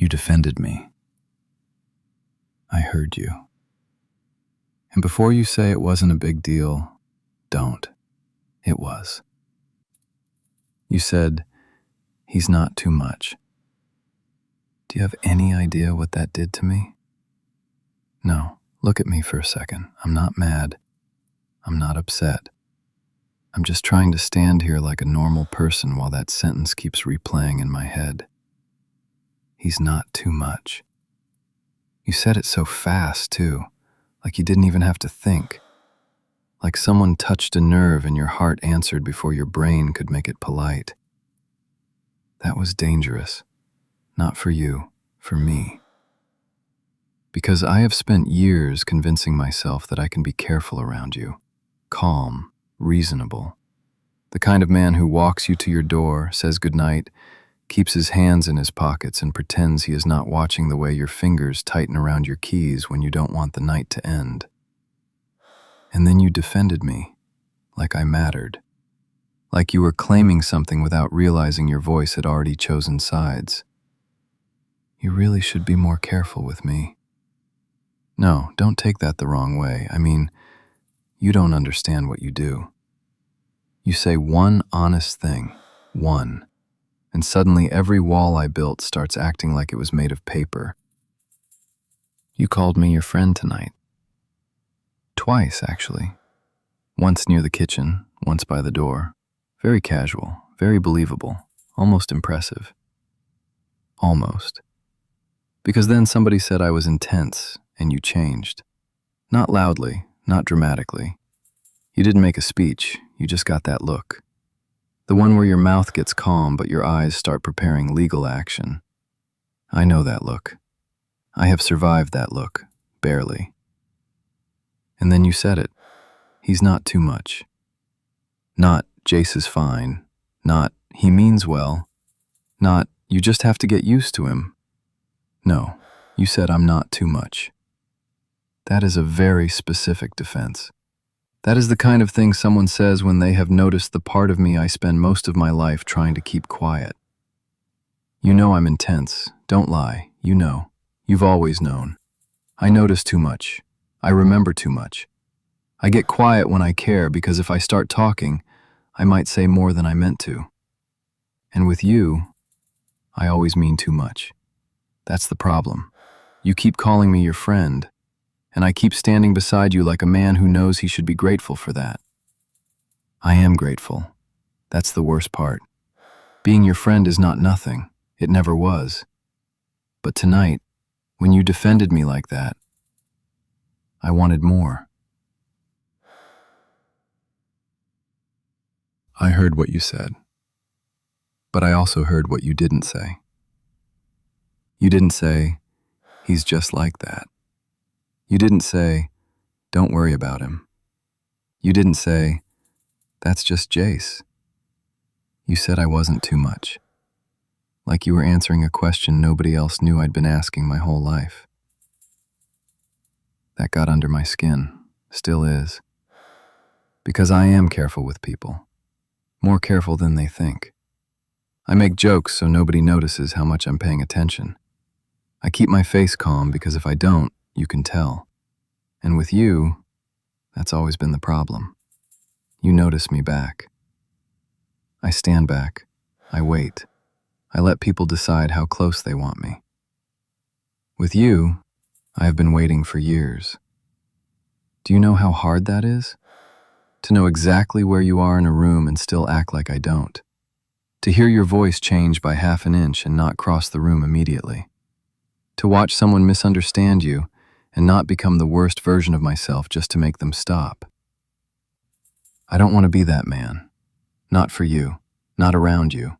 You defended me. I heard you. And before you say it wasn't a big deal, don't. It was. You said, he's not too much. Do you have any idea what that did to me? No, look at me for a second. I'm not mad. I'm not upset. I'm just trying to stand here like a normal person while that sentence keeps replaying in my head. He's not too much. You said it so fast, too, like you didn't even have to think. Like someone touched a nerve and your heart answered before your brain could make it polite. That was dangerous. Not for you, for me. Because I have spent years convincing myself that I can be careful around you, calm, reasonable. The kind of man who walks you to your door, says goodnight, keeps his hands in his pockets and pretends he is not watching the way your fingers tighten around your keys when you don't want the night to end. And then you defended me, like I mattered. Like you were claiming something without realizing your voice had already chosen sides. You really should be more careful with me. No, don't take that the wrong way. I mean, you don't understand what you do. You say one honest thing, one, and suddenly every wall I built starts acting like it was made of paper. You called me your friend tonight. Twice, actually. Once near the kitchen, once by the door. Very casual, very believable, almost impressive. Almost. Because then somebody said I was intense, and you changed. Not loudly, not dramatically. You didn't make a speech, you just got that look. The one where your mouth gets calm but your eyes start preparing legal action. I know that look. I have survived that look, barely. And then you said it. He's not too much. Not, Jace is fine. Not, he means well. Not, you just have to get used to him. No, you said I'm not too much. That is a very specific defense. That is the kind of thing someone says when they have noticed the part of me I spend most of my life trying to keep quiet. You know I'm intense. Don't lie. You know. You've always known. I notice too much. I remember too much. I get quiet when I care because if I start talking, I might say more than I meant to. And with you, I always mean too much. That's the problem. You keep calling me your friend, and I keep standing beside you like a man who knows he should be grateful for that. I am grateful. That's the worst part. Being your friend is not nothing. It never was. But tonight, when you defended me like that, I wanted more. I heard what you said, but I also heard what you didn't say. You didn't say, he's just like that. You didn't say, don't worry about him. You didn't say, that's just Jace. You said I wasn't too much. Like you were answering a question nobody else knew I'd been asking my whole life. That got under my skin, still is. Because I am careful with people. More careful than they think. I make jokes so nobody notices how much I'm paying attention. I keep my face calm because if I don't, you can tell. And with you, that's always been the problem. You notice me back. I stand back. I wait. I let people decide how close they want me. With you, I have been waiting for years. Do you know how hard that is? To know exactly where you are in a room and still act like I don't. To hear your voice change by half an inch and not cross the room immediately. To watch someone misunderstand you and not become the worst version of myself just to make them stop. I don't want to be that man. Not for you. Not around you.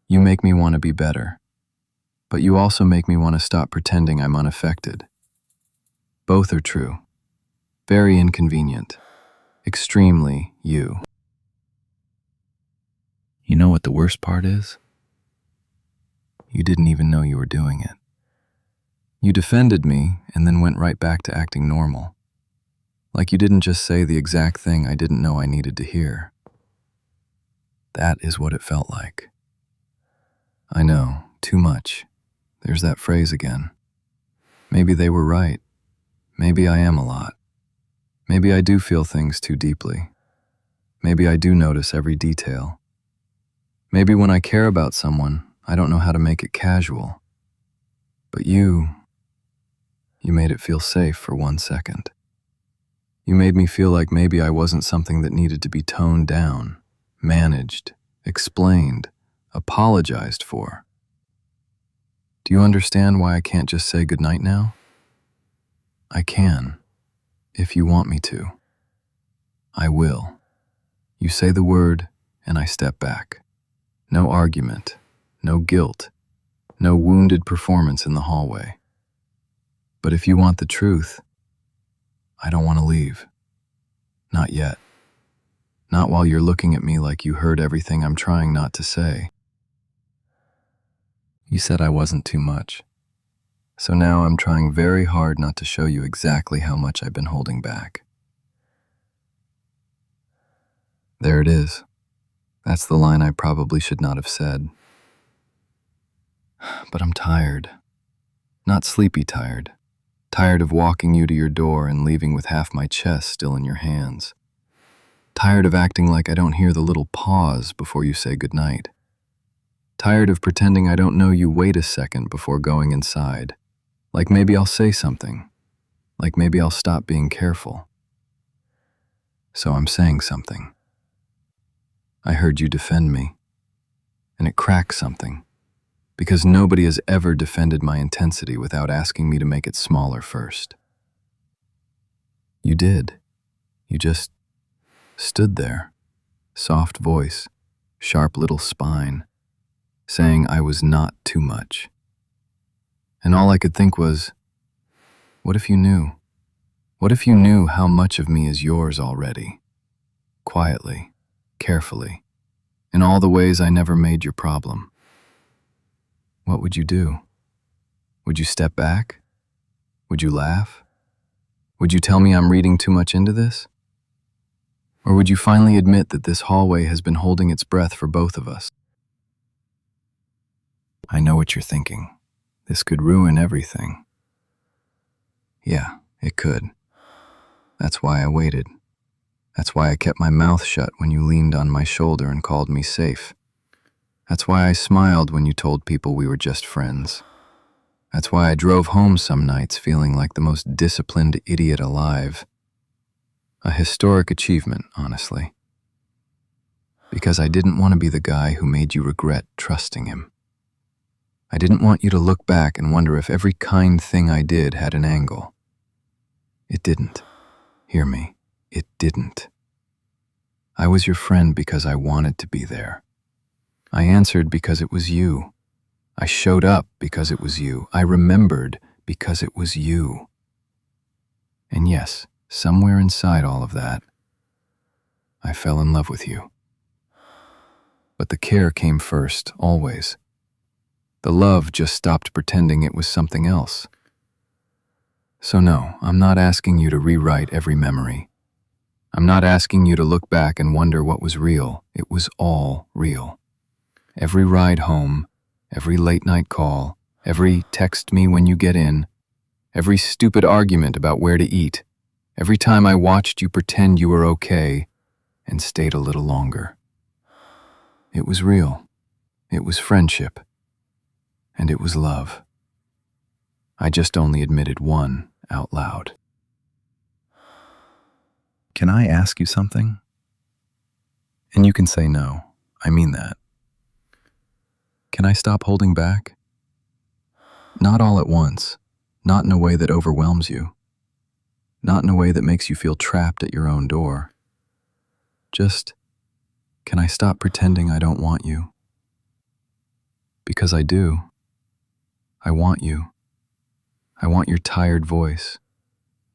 You make me want to be better. But you also make me want to stop pretending I'm unaffected. Both are true. Very inconvenient. Extremely you. You know what the worst part is? You didn't even know you were doing it. You defended me and then went right back to acting normal. Like you didn't just say the exact thing I didn't know I needed to hear. That is what it felt like. I know, too much. There's that phrase again. Maybe they were right. Maybe I am a lot. Maybe I do feel things too deeply. Maybe I do notice every detail. Maybe when I care about someone, I don't know how to make it casual. But you made it feel safe for 1 second. You made me feel like maybe I wasn't something that needed to be toned down, managed, explained, apologized for. Do you understand why I can't just say goodnight now? I can, if you want me to. I will. You say the word, and I step back. No argument, no guilt, no wounded performance in the hallway. But if you want the truth, I don't want to leave. Not yet. Not while you're looking at me like you heard everything I'm trying not to say. You said I wasn't too much. So now I'm trying very hard not to show you exactly how much I've been holding back. There it is. That's the line I probably should not have said. But I'm tired. Not sleepy tired. Tired of walking you to your door and leaving with half my chest still in your hands. Tired of acting like I don't hear the little pause before you say goodnight. Tired of pretending I don't know you wait a second before going inside. Like maybe I'll say something. Like maybe I'll stop being careful. So I'm saying something. I heard you defend me. And it cracked something. Because nobody has ever defended my intensity without asking me to make it smaller first. You did. You just stood there, soft voice, sharp little spine, saying I was not too much. And all I could think was, what if you knew? What if you knew how much of me is yours already? Quietly, carefully, in all the ways I never made your problem. What would you do? Would you step back? Would you laugh? Would you tell me I'm reading too much into this? Or would you finally admit that this hallway has been holding its breath for both of us? I know what you're thinking. This could ruin everything. Yeah, it could. That's why I waited. That's why I kept my mouth shut when you leaned on my shoulder and called me safe. That's why I smiled when you told people we were just friends. That's why I drove home some nights feeling like the most disciplined idiot alive. A historic achievement, honestly. Because I didn't want to be the guy who made you regret trusting him. I didn't want you to look back and wonder if every kind thing I did had an angle. It didn't. Hear me. It didn't. I was your friend because I wanted to be there. I answered because it was you. I showed up because it was you. I remembered because it was you. And yes, somewhere inside all of that, I fell in love with you. But the care came first, always. The love just stopped pretending it was something else. So no, I'm not asking you to rewrite every memory. I'm not asking you to look back and wonder what was real. It was all real. Every ride home, every late night call, every text me when you get in, every stupid argument about where to eat, every time I watched you pretend you were okay and stayed a little longer. It was real. It was friendship. And it was love. I just only admitted one out loud. Can I ask you something? And you can say no. I mean that. Can I stop holding back? Not all at once. Not in a way that overwhelms you. Not in a way that makes you feel trapped at your own door. Just, can I stop pretending I don't want you? Because I do. I want you. I want your tired voice.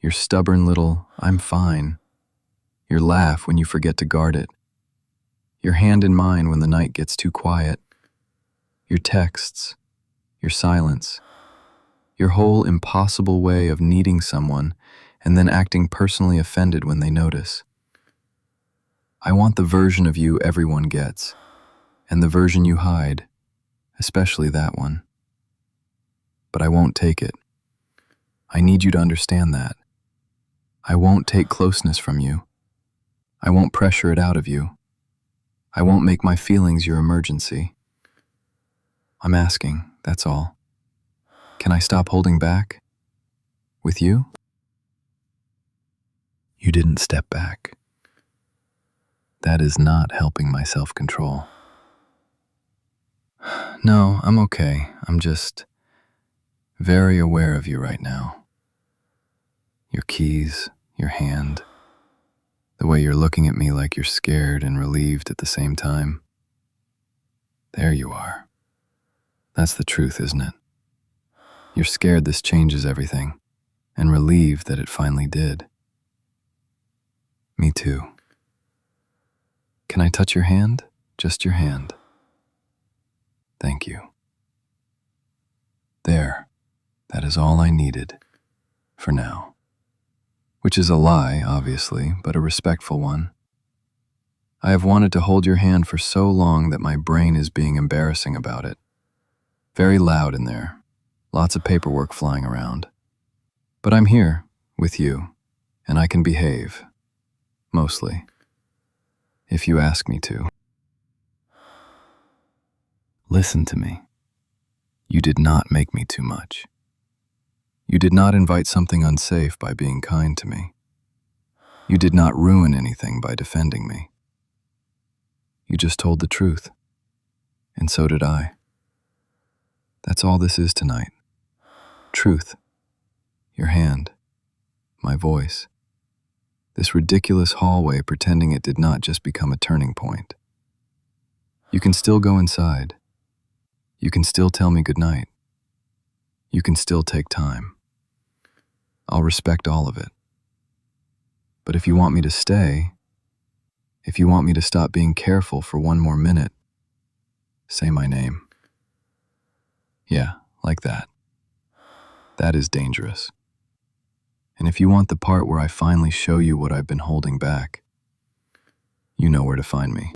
Your stubborn little, I'm fine. Your laugh when you forget to guard it. Your hand in mine when the night gets too quiet. Your texts. Your silence. Your whole impossible way of needing someone and then acting personally offended when they notice. I want the version of you everyone gets, and the version you hide, especially that one. but I won't take it. I need you to understand that. I won't take closeness from you. I won't pressure it out of you. I won't make my feelings your emergency. I'm asking, that's all. Can I stop holding back? With you? You didn't step back. That is not helping my self-control. No, I'm okay. I'm just very aware of you right now. Your keys, your hand, the way you're looking at me like you're scared and relieved at the same time. There you are. That's the truth, isn't it? You're scared this changes everything, and relieved that it finally did. Me too. Can I touch your hand? Just your hand. Thank you. There. That is all I needed. For now. Which is a lie, obviously, but a respectful one. I have wanted to hold your hand for so long that my brain is being embarrassing about it. Very loud in there. Lots of paperwork flying around. But I'm here, with you, and I can behave. Mostly. If you ask me to. Listen to me. You did not make me too much. You did not invite something unsafe by being kind to me. You did not ruin anything by defending me. You just told the truth. And so did I. That's all this is tonight. Truth. Your hand. My voice. This ridiculous hallway pretending it did not just become a turning point. You can still go inside. You can still tell me goodnight. You can still take time. I'll respect all of it. But if you want me to stay, if you want me to stop being careful for one more minute, say my name. Yeah, like that. That is dangerous. And if you want the part where I finally show you what I've been holding back, you know where to find me.